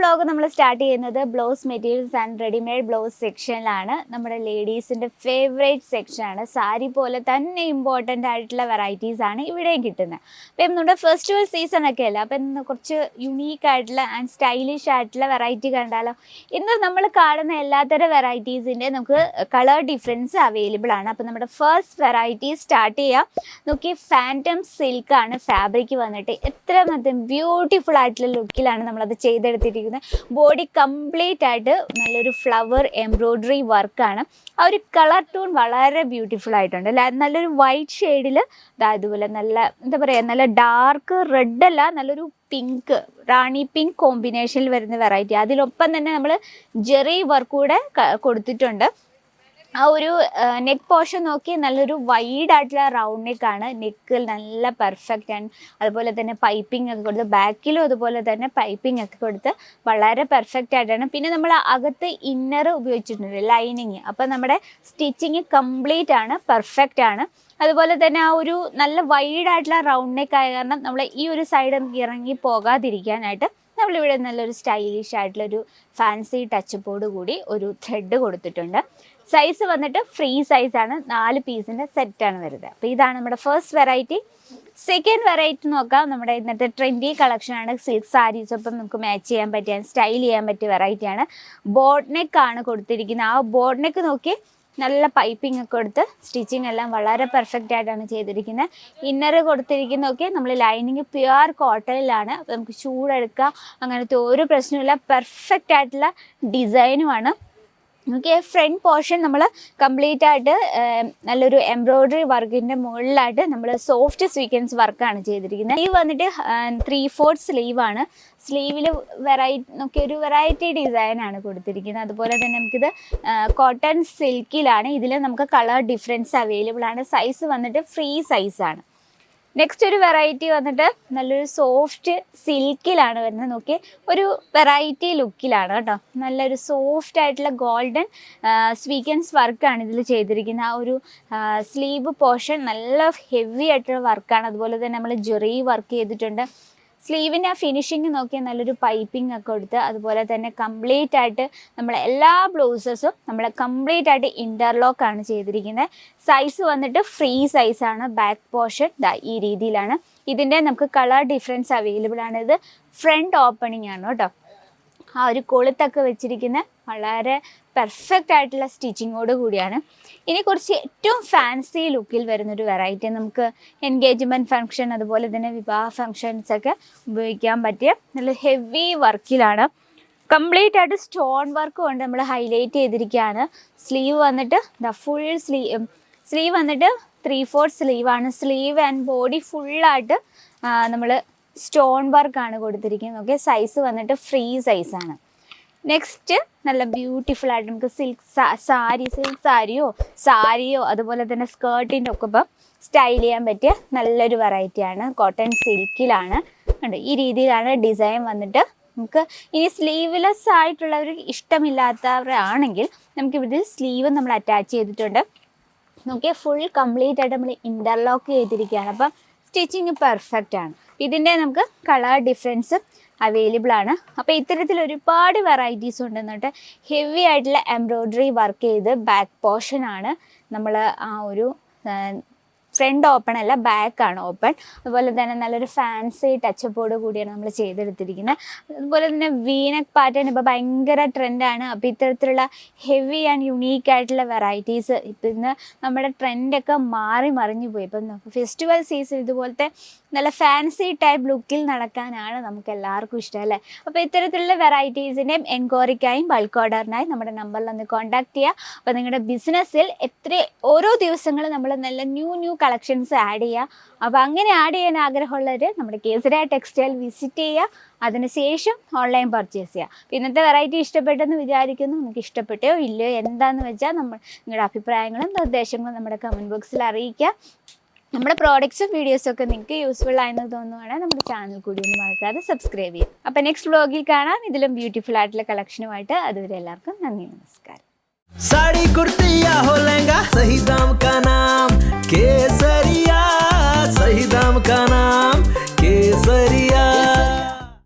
Vlog നമ്മൾ start ചെയ്യുന്നത് blouse materials and readymade blouse സെക്ഷനിലാണ്. നമ്മുടെ ലേഡീസിൻ്റെ ഫേവറേറ്റ് സെക്ഷനാണ്. സാരി പോലെ തന്നെ ഇമ്പോർട്ടൻ്റ് ആയിട്ടുള്ള വെറൈറ്റീസ് ആണ് ഇവിടെയും കിട്ടുന്നത്. അപ്പം നമ്മുടെ ഫെസ്റ്റിവൽ സീസൺ ഒക്കെ അല്ല, അപ്പം ഇന്ന് കുറച്ച് യുണീക്ക് ആയിട്ടുള്ള ആൻഡ് സ്റ്റൈലിഷ് ആയിട്ടുള്ള വെറൈറ്റി കണ്ടാലോ. ഇന്ന് നമ്മൾ കാണുന്ന എല്ലാത്തരം വെറൈറ്റീസിൻ്റെ നമുക്ക് കളർ ഡിഫറൻസ് അവൈലബിൾ ആണ്. അപ്പം നമ്മുടെ ഫസ്റ്റ് വെറൈറ്റി സ്റ്റാർട്ട് ചെയ്യാം. നോക്കി, ഫാൻറ്റം സിൽക്കാണ് ഫാബ്രിക് വന്നിട്ട്. എത്ര മൊത്തം ബ്യൂട്ടിഫുൾ ആയിട്ടുള്ള ലുക്കിലാണ് നമ്മളത് ചെയ്തെടുത്തിരിക്കുന്നത്. ബോഡി കംപ്ലീറ്റ് ആയിട്ട് നല്ലൊരു ഫ്ലവർ എംബ്രോയ്ഡറി വർക്കാണ്. ആ ഒരു കളർ ടൂൺ വളരെ ബ്യൂട്ടിഫുൾ ആയിട്ടുണ്ട്. നല്ലൊരു വൈറ്റ് ഷെയ്ഡിൽ ഇതുപോലെ നല്ല എന്താ പറയുക, നല്ല ഡാർക്ക് റെഡ് അല്ല, നല്ലൊരു പിങ്ക്, റാണി പിങ്ക് കോമ്പിനേഷനിൽ വരുന്ന വെറൈറ്റി. അതിലൊപ്പം തന്നെ നമ്മൾ ജെറി വർക്ക് കൂടെ കൊടുത്തിട്ടുണ്ട്. ആ ഒരു നെക്ക് പോർഷൻ നോക്കി നല്ലൊരു വൈഡ് ആയിട്ടുള്ള റൗണ്ട് നെക്കാണ്. നെക്കിൽ നല്ല പെർഫെക്റ്റ് ആണ്. അതുപോലെ തന്നെ പൈപ്പിംഗ് ഒക്കെ കൊടുത്ത്, ബാക്കിലും അതുപോലെ തന്നെ പൈപ്പിംഗ് ഒക്കെ കൊടുത്ത് വളരെ പെർഫെക്റ്റ് ആയിട്ടാണ്. പിന്നെ നമ്മൾ അകത്ത് ഇന്നർ ഉപയോഗിച്ചിട്ടുണ്ട്, ലൈനിങ്. അപ്പം നമ്മുടെ സ്റ്റിച്ചിങ് കംപ്ലീറ്റ് ആണ്, പെർഫെക്റ്റ് ആണ്. അതുപോലെ തന്നെ ആ ഒരു നല്ല വൈഡ് ആയിട്ടുള്ള റൗണ്ട് നെക്ക് ആയ കാരണം നമ്മൾ ഈ ഒരു സൈഡ് നമുക്ക് ഇറങ്ങി പോകാതിരിക്കാനായിട്ട് നമ്മളിവിടെ നല്ലൊരു സ്റ്റൈലിഷ് ആയിട്ടുള്ളൊരു ഫാൻസി ടച്ചപ്പോട് കൂടി ഒരു ത്രെഡ് കൊടുത്തിട്ടുണ്ട്. സൈസ് വന്നിട്ട് ഫ്രീ സൈസാണ്, 4 പീസിൻ്റെ സെറ്റാണ് വരുന്നത്. അപ്പോൾ ഇതാണ് നമ്മുടെ ഫസ്റ്റ് വെറൈറ്റി. സെക്കൻഡ് വെറൈറ്റി നോക്കാം. നമ്മുടെ ഇന്നത്തെ ട്രെൻഡി കളക്ഷനാണ്. സിൽക്ക് സാരീസൊപ്പം നമുക്ക് മാച്ച് ചെയ്യാൻ പറ്റിയ, സ്റ്റൈൽ ചെയ്യാൻ പറ്റിയ വെറൈറ്റിയാണ്. ബോട്ട് നെക്ക് ആണ് കൊടുത്തിരിക്കുന്നത്. ആ ബോട്ട് നെക്ക് നോക്കി നല്ല പൈപ്പിംഗ് ഒക്കെ കൊടുത്ത് സ്റ്റിച്ചിങ് എല്ലാം വളരെ പെർഫെക്റ്റ് ആയിട്ടാണ് ചെയ്തിരിക്കുന്നത്. ഇന്നർ കൊടുത്തിരിക്കുന്നതൊക്കെ നമ്മൾ ലൈനിങ് പ്യുവർ കോട്ടണിലാണ്. അപ്പോൾ നമുക്ക് ചൂടെടുക്കുക, അങ്ങനത്തെ ഒരു പ്രശ്നമില്ല. പെർഫെക്റ്റ് ആയിട്ടുള്ള ഡിസൈനുമാണ്. ഓക്കെ, ഫ്രണ്ട് പോർഷൻ നമ്മൾ കംപ്ലീറ്റ് ആയിട്ട് നല്ലൊരു എംബ്രോയ്ഡറി വർക്കിൻ്റെ മുകളിലായിട്ട് നമ്മൾ സോഫ്റ്റ് സ്വീക്വൻസ് വർക്കാണ് ചെയ്തിരിക്കുന്നത്. സ്ലീവ് വന്നിട്ട് 3/4 സ്ലീവാണ്. സ്ലീവിൽ ഒരു വെറൈറ്റി ഡിസൈനാണ് കൊടുത്തിരിക്കുന്നത്. അതുപോലെ തന്നെ നമുക്കിത് കോട്ടൺ സിൽക്കിലാണ്. ഇതിൽ നമുക്ക് കളർ ഡിഫറൻസ് അവൈലബിൾ ആണ്. സൈസ് വന്നിട്ട് ഫ്രീ സൈസാണ്. നെക്സ്റ്റ് ഒരു വെറൈറ്റി വന്നിട്ട് നല്ലൊരു സോഫ്റ്റ് സിൽക്കിലാണ് വരുന്നത്. നോക്കി, ഒരു വെറൈറ്റി ലുക്കിലാണ് കേട്ടോ. നല്ലൊരു സോഫ്റ്റ് ആയിട്ടുള്ള ഗോൾഡൻ സ്വീക്വൻസ് വർക്കാണ് ഇതിൽ ചെയ്തിരിക്കുന്നത്. ആ ഒരു സ്ലീവ് പോർഷൻ നല്ല ഹെവി ആയിട്ടുള്ള വർക്കാണ്. അതുപോലെ തന്നെ നമ്മൾ ജെറി വർക്ക് ചെയ്തിട്ടുണ്ട്. സ്ലീവിൻ്റെ ആ ഫിനിഷിങ് നോക്കിയാൽ നല്ലൊരു പൈപ്പിംഗ് ഒക്കെ കൊടുത്ത്, അതുപോലെ തന്നെ കംപ്ലീറ്റ് ആയിട്ട് നമ്മൾ എല്ലാ ബ്ലൗസസും നമ്മൾ കംപ്ലീറ്റ് ആയിട്ട് ഇൻ്റർലോക്കാണ് ചെയ്തിരിക്കുന്നത്. സൈസ് വന്നിട്ട് ഫ്രീ സൈസാണ്. ബാക്ക് പോർഷൻ ഈ രീതിയിലാണ്. ഇതിൻ്റെ നമുക്ക് കളർ ഡിഫറൻസ് അവൈലബിൾ ആണ്. ഇത് ഫ്രണ്ട് ഓപ്പണിംഗ് ആണ് കേട്ടോ. ആ ഒരു കൊളുത്തൊക്കെ വെച്ചിരിക്കുന്ന വളരെ പെർഫെക്റ്റ് ആയിട്ടുള്ള സ്റ്റിച്ചിങ്ങോട് കൂടിയാണ്. ഇനി കുറച്ച് ഏറ്റവും ഫാൻസി ലുക്കിൽ വരുന്നൊരു വെറൈറ്റി, നമുക്ക് എൻഗേജ്മെൻറ്റ് ഫങ്ഷൻ അതുപോലെ തന്നെ വിവാഹ ഫങ്ഷൻസൊക്കെ ഉപയോഗിക്കാൻ പറ്റിയ നല്ല ഹെവി വർക്കിലാണ്. കംപ്ലീറ്റ് ആയിട്ട് സ്റ്റോൺ വർക്ക് കൊണ്ട് നമ്മൾ ഹൈലൈറ്റ് ചെയ്തിരിക്കുകയാണ്. സ്ലീവ് വന്നിട്ട് ഫുൾ സ്ലീവ് വന്നിട്ട് 3/4 സ്ലീവാണ്. സ്ലീവ് ആൻഡ് ബോഡി ഫുള്ളായിട്ട് നമ്മൾ സ്റ്റോൺ വർക്കാണ് കൊടുത്തിരിക്കുന്നത്. ഓക്കെ, സൈസ് വന്നിട്ട് ഫ്രീ സൈസാണ്. നെക്സ്റ്റ് നല്ല ബ്യൂട്ടിഫുൾ ആയിട്ട് നമുക്ക് സിൽക്ക് സാരിയോ അതുപോലെ തന്നെ സ്കേർട്ടിൻ്റെ ഒക്കെ ഇപ്പം സ്റ്റൈൽ ചെയ്യാൻ പറ്റിയ നല്ലൊരു വെറൈറ്റിയാണ്. കോട്ടൺ സിൽക്കിലാണ്. ഉണ്ട് ഈ രീതിയിലാണ് ഡിസൈൻ വന്നിട്ട്. നമുക്ക് ഇനി സ്ലീവ്ലെസ് ആയിട്ടുള്ളവർ ഇഷ്ടമില്ലാത്തവരാണെങ്കിൽ നമുക്കിവിടെ സ്ലീവ് നമ്മൾ അറ്റാച്ച് ചെയ്തിട്ടുണ്ട്. നോക്കിയാൽ ഫുൾ കംപ്ലീറ്റ് ആയിട്ട് നമ്മൾ ഇൻ്റർലോക്ക് ചെയ്തിരിക്കുകയാണ്. അപ്പം സ്റ്റിച്ചിങ് പെർഫെക്റ്റ് ആണ്. ഇതിൻ്റെ നമുക്ക് കളർ ഡിഫറൻസ് അവൈലബിൾ ആണ്. അപ്പോൾ ഇത്തരത്തിൽ ഒരുപാട് വെറൈറ്റീസ് ഉണ്ട്. എന്നിട്ട് ഹെവി ആയിട്ടുള്ള എംബ്രോയ്ഡറി വർക്ക് ചെയ്ത് ബാക്ക് പോർഷനാണ് നമ്മൾ ആ ഒരു ഫ്രണ്ട് ഓപ്പൺ അല്ല, ബാക്കാണ് ഓപ്പൺ. അതുപോലെ തന്നെ നല്ലൊരു ഫാൻസി ടച്ചപ്പോട് കൂടിയാണ് നമ്മൾ ചെയ്തെടുത്തിരിക്കുന്നത്. അതുപോലെ തന്നെ വീനക്ക് പാറ്റേൺ ഇപ്പോൾ ഭയങ്കര ട്രെൻഡാണ്. അപ്പോൾ ഇത്തരത്തിലുള്ള ഹെവി ആൻഡ് യുണീക്ക് ആയിട്ടുള്ള വെറൈറ്റീസ് ഇപ്പം ഇന്ന് നമ്മുടെ ട്രെൻഡൊക്കെ മറിഞ്ഞു പോയി. ഇപ്പം ഫെസ്റ്റിവൽ സീസൺ ഇതുപോലത്തെ നല്ല ഫാൻസി ടൈപ്പ് ലുക്കിൽ നടക്കാനാണ് നമുക്ക് എല്ലാവർക്കും ഇഷ്ടം അല്ലേ. അപ്പോൾ ഇത്തരത്തിലുള്ള വെറൈറ്റീസിൻ്റെയും എൻക്വയറിക്കായും ബൾക്ക് ഓർഡറിനായി നമ്മുടെ നമ്പറിൽ ഒന്ന് കോൺടാക്ട് ചെയ്യുക. അപ്പോൾ നിങ്ങളുടെ ബിസിനസ്സിൽ ഓരോ ദിവസങ്ങളും നമ്മൾ നല്ല ന്യൂ കളക്ഷൻസ് ആഡ് ചെയ്യുക. അപ്പോൾ അങ്ങനെ ആഡ് ചെയ്യാൻ ആഗ്രഹമുള്ളവർ നമ്മുടെ കേസര ടെക്സ്റ്റൈൽ വിസിറ്റ് ചെയ്യുക. അതിനുശേഷം ഓൺലൈൻ പർച്ചേസ് ചെയ്യുക. ഇന്നത്തെ വെറൈറ്റി ഇഷ്ടപ്പെട്ടെന്ന് വിചാരിക്കുന്നു. നിങ്ങൾക്ക് ഇഷ്ടപ്പെട്ടോ ഇല്ലയോ എന്താണെന്ന് വെച്ചാൽ നിങ്ങളുടെ അഭിപ്രായങ്ങളും നിർദ്ദേശങ്ങളും നമ്മുടെ കമൻറ്റ് ബോക്സിൽ അറിയിക്കുക. നമ്മുടെ പ്രോഡക്റ്റ്സും വീഡിയോസും ഒക്കെ നിങ്ങൾക്ക് യൂസ്ഫുൾ ആയെന്ന് തോന്നുവാണെങ്കിൽ നമ്മുടെ ചാനൽ കൂടി ഒന്ന് മറക്കാതെ സബ്സ്ക്രൈബ് ചെയ്യും. അപ്പോൾ നെക്സ്റ്റ് വ്ലോഗിൽ കാണാം ഇതിലും ബ്യൂട്ടിഫുൾ ആയിട്ടുള്ള കളക്ഷനുമായിട്ട്. അതുവരെ എല്ലാവർക്കും നന്ദി, നമസ്കാരം. साड़ी कुर्ती या हो लहंगा, सही दाम का नाम के